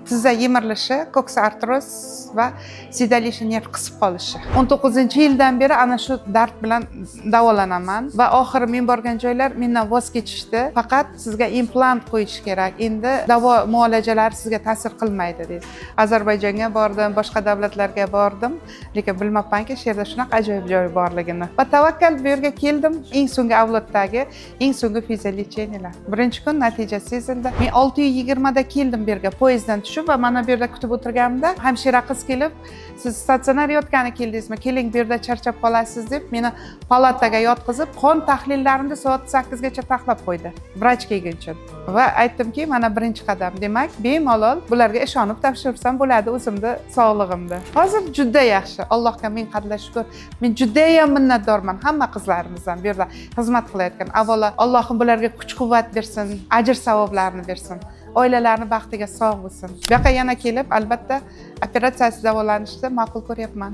tizza yemirilishi, ko'ksa artroz va siydalishi nerv qisib qolishi. 19-yildan beri ana shu dard bilan davolanaman va oxiri men borgan joylar mendan voz kechishdi. Faqat sizga implant qo'yish kerak. Endi davo muolajalari sizga ta'sir qilmaydi dedi. Ozarbayjonga bordim, boshqa davlatlarga bordim, lekin bilmabmanki shu yerda shunaqa ajoyib joy borligini. Va tavakkal bu yerga keldim. Eng so'nggi avloddagi eng so'nggi fiziolecheniyalar. Birinchi kun natija sezildi. Men 6:20 da keldim bu yerga poyezddan tushib va mana bu yerda kutib o'tirganimda hamshira qiz kelib, siz statsionar yotgani keldingizmi? Keling, bu yerda charchab qolasiz deb meni palataga yotqizib, qon tahlillerimni soat 8 gacha taxlab qo'ydi. Vrach kelguncha. Va aytdimki, mana birinchi qadam. Demak, bemalol bularga ishonib topshirsam bo'ladi o'zimni sog'lig'imni. Hozir juda yaxshi. Allohga ming qadla shukr. Men juda ham minnatdorman hamma qizlarimizdan bu yerda xizmat qilayotgan. Avvalo Allohim bularga kuch-quvvat bersin, ajr savoblarni bersin. Oilalarni baxtiga sog' bo'lsin. Bu yoqqa yana kelib, albatta operatsiyasiz davolanishni ma'qul ko'ryapman.